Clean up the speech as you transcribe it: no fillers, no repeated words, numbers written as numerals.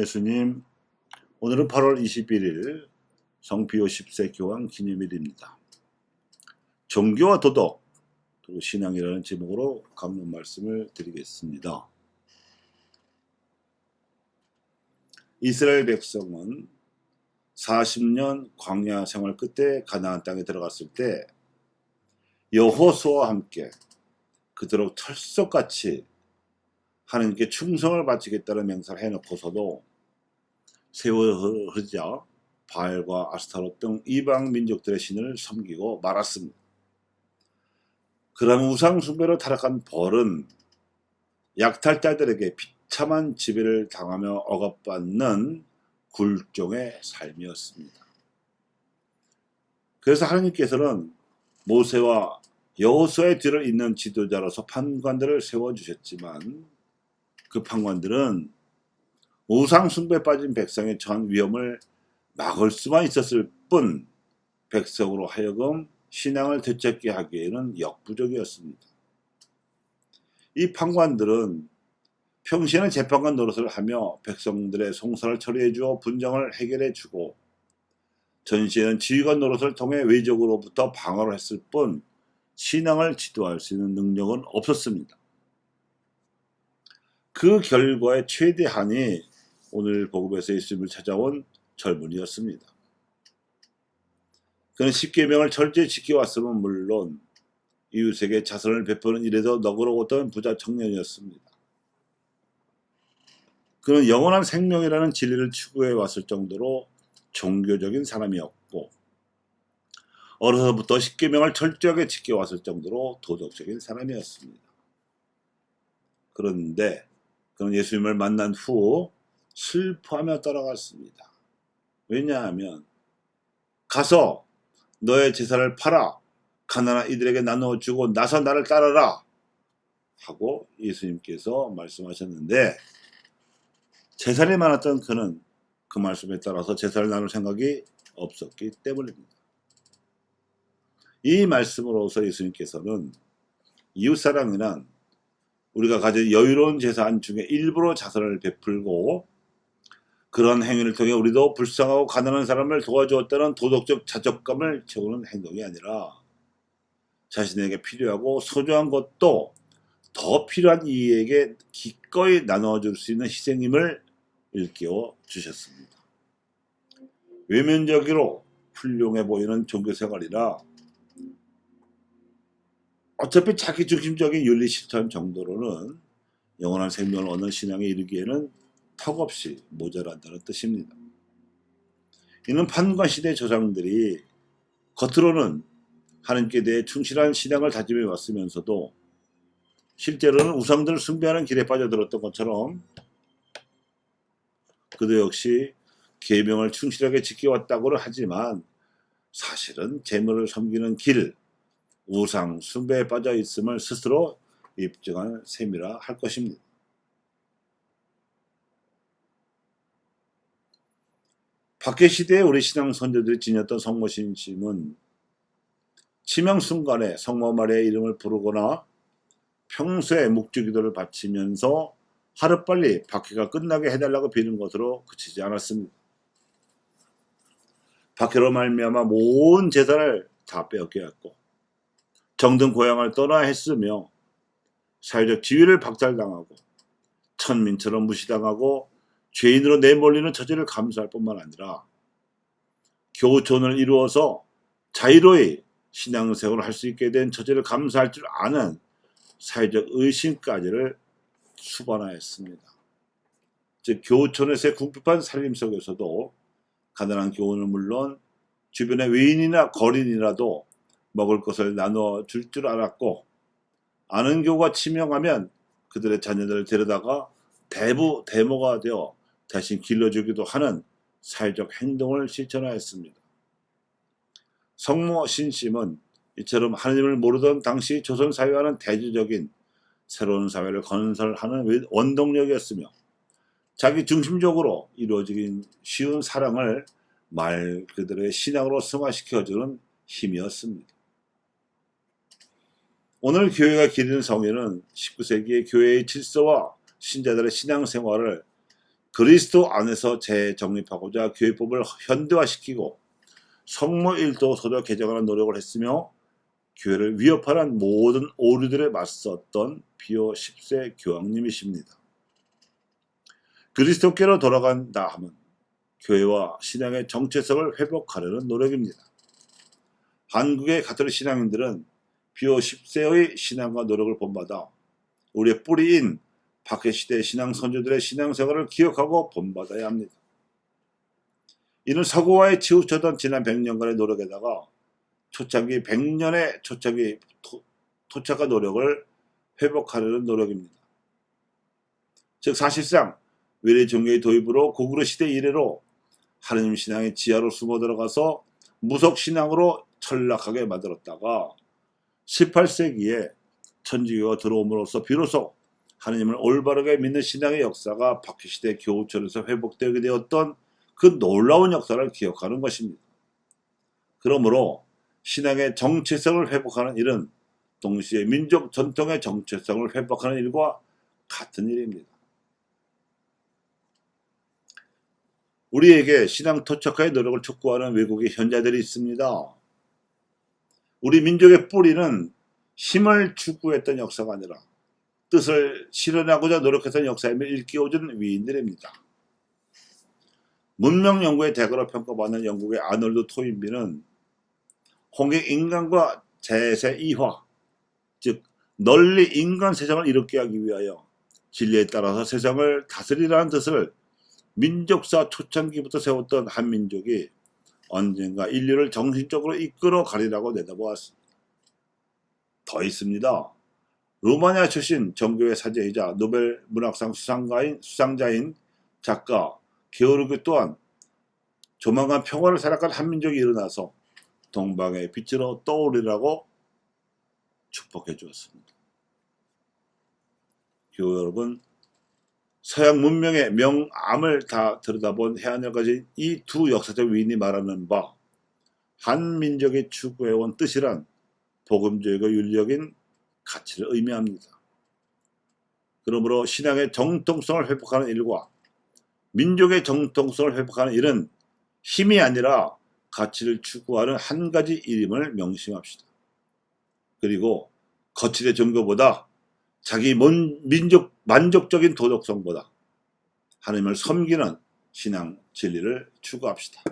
예수님, 오늘은 8월 21일 성피오 10세 교황 기념일입니다. 종교와 도덕, 그리고 신앙이라는 제목으로 강론 말씀을 드리겠습니다. 이스라엘 백성은 40년 광야 생활 끝에 가나안 땅에 들어갔을 때 여호수아와 함께 그토록 철석같이 하나님께 충성을 바치겠다는 맹세를 해놓고서도 세월이 흐르자 바알과 아스타롯 등 이방 민족들의 신을 섬기고 말았습니다. 그런 우상숭배로 타락한 벌은 약탈자들에게 비참한 지배를 당하며 억압받는 굴종의 삶이었습니다. 그래서 하나님께서는 모세와 여호수아의 뒤를 잇는 지도자로서 판관들을 세워주셨지만 그 판관들은 우상숭배에 빠진 백성의 처한 위험을 막을 수만 있었을 뿐 백성으로 하여금 신앙을 되찾게 하기에는 역부족이었습니다. 이 판관들은 평시에는 재판관 노릇을 하며 백성들의 송사를 처리해 주어 분쟁을 해결해 주고 전시에는 지휘관 노릇을 통해 외적으로부터 방어를 했을 뿐 신앙을 지도할 수 있는 능력은 없었습니다. 그 결과의 최대한이 오늘 복음에서 예수님을 찾아온 젊은이였습니다. 그는 십계명을 철저히 지켜왔으면 물론 이웃에게 자선을 베푸는 일에도 너그러웠던 부자 청년이었습니다. 그는 영원한 생명이라는 진리를 추구해 왔을 정도로 종교적인 사람이었고 어려서부터 십계명을 철저하게 지켜왔을 정도로 도덕적인 사람이었습니다. 그런데 그는 예수님을 만난 후 슬퍼하며 떠나갔습니다. 왜냐하면 가서 너의 재산을 팔아 가난한 이들에게 나누어주고 나서 나를 따르라 하고 예수님께서 말씀하셨는데 재산이 많았던 그는 그 말씀에 따라서 재산을 나눌 생각이 없었기 때문입니다. 이 말씀으로서 예수님께서는 이웃사랑이란 우리가 가진 여유로운 재산 중에 일부러 자선을 베풀고 그런 행위를 통해 우리도 불쌍하고 가난한 사람을 도와주었다는 도덕적 자족감을 채우는 행동이 아니라 자신에게 필요하고 소중한 것도 더 필요한 이에게 기꺼이 나눠줄 수 있는 희생임을 일깨워 주셨습니다. 외면적으로 훌륭해 보이는 종교생활이라 어차피 자기중심적인 윤리 실천 정도로는 영원한 생명을 얻는 신앙에 이르기에는 턱없이 모자란다는 뜻입니다. 이는 판관시대 조상들이 겉으로는 하나님께 대해 충실한 신앙을 다짐해 왔으면서도 실제로는 우상들을 숭배하는 길에 빠져들었던 것처럼 그도 역시 계명을 충실하게 지켜왔다고는 하지만 사실은 재물을 섬기는 길, 우상 숭배에 빠져 있음을 스스로 입증한 셈이라 할 것입니다. 박해 시대에 우리 신앙 선조들이 지녔던 성모 신심은 치명 순간에 성모 마리아의 이름을 부르거나 평소에 묵주기도를 바치면서 하루빨리 박해가 끝나게 해달라고 비는 것으로 그치지 않았습니다. 박해로 말미암아 모든 재산을 다 빼앗겨 왔고 정든 고향을 떠나 했으며 사회적 지위를 박탈당하고 천민처럼 무시당하고 죄인으로 내몰리는 처지를 감수할 뿐만 아니라 교촌을 이루어서 자유로이 신앙생활을 할 수 있게 된 처지를 감수할 줄 아는 사회적 의심까지를 수반하였습니다. 즉 교촌에서의 궁핍한 살림 속에서도 가난한 교우는 물론 주변의 외인이나 거린이라도 먹을 것을 나누어 줄 줄 알았고 아는 교우가 치명하면 그들의 자녀들을 데려다가 대모가 되어 대신 길러주기도 하는 사회적 행동을 실천하였습니다. 성모 신심은 이처럼 하나님을 모르던 당시 조선 사회와는 대조적인 새로운 사회를 건설하는 원동력이었으며 자기 중심적으로 이루어지기 쉬운 사랑을 말 그대로의 신앙으로 승화시켜주는 힘이었습니다. 오늘 교회가 기리는 성회는 19세기의 교회의 질서와 신자들의 신앙생활을 그리스도 안에서 재정립하고자 교회법을 현대화시키고 성모 1도 서적 개정하는 노력을 했으며 교회를 위협하는 모든 오류들에 맞섰던 피오 10세 교황님이십니다. 그리스도께로 돌아간다 하면 교회와 신앙의 정체성을 회복하려는 노력입니다. 한국의 가톨릭 신앙인들은 피오 10세의 신앙과 노력을 본받아 우리의 뿌리인 박해시대 신앙 선조들의 신앙생활을 기억하고 본받아야 합니다. 이는 서구와의 치우쳐던 지난 100년간의 노력에다가 초창기 100년의 초창기 토착과 노력을 회복하려는 노력입니다. 즉 사실상 외래 종교의 도입으로 고구려 시대 이래로 하느님 신앙의 지하로 숨어 들어가서 무속 신앙으로 전락하게 만들었다가 18세기에 천주교가 들어옴으로써 비로소 하느님을 올바르게 믿는 신앙의 역사가 박해시대 교우천에서 회복되게 되었던 그 놀라운 역사를 기억하는 것입니다. 그러므로 신앙의 정체성을 회복하는 일은 동시에 민족 전통의 정체성을 회복하는 일과 같은 일입니다. 우리에게 신앙 토착화의 노력을 촉구하는 외국의 현자들이 있습니다. 우리 민족의 뿌리는 힘을 추구했던 역사가 아니라 뜻을 실현하고자 노력했던 역사임을 일깨워준 위인들입니다. 문명 연구의 대가로 평가받는 영국의 아놀드 토인비는 홍익 인간과 재세 이화, 즉 널리 인간 세상을 이롭게 하기 위하여 진리에 따라서 세상을 다스리라는 뜻을 민족사 초창기부터 세웠던 한민족이 언젠가 인류를 정신적으로 이끌어 가리라고 내다보았습니다. 더 있습니다. 루마니아 출신 정교회 사제이자 노벨 문학상 수상자인 작가 게오르그 또한 조만간 평화를 살아갈 한민족이 일어나서 동방의 빛으로 떠오르라고 축복해 주었습니다. 교우 여러분, 서양 문명의 명암을 다 들여다본 해안을 가진 이 두 역사적 위인이 말하는 바 한민족이 추구해온 뜻이란 복음적이고 윤리적인 가치를 의미합니다. 그러므로 신앙의 정통성을 회복하는 일과 민족의 정통성을 회복하는 일은 힘이 아니라 가치를 추구하는 한 가지 일임을 명심합시다. 그리고 거칠의 종교보다 자기 민족 만족적인 도덕성보다 하나님을 섬기는 신앙 진리를 추구합시다.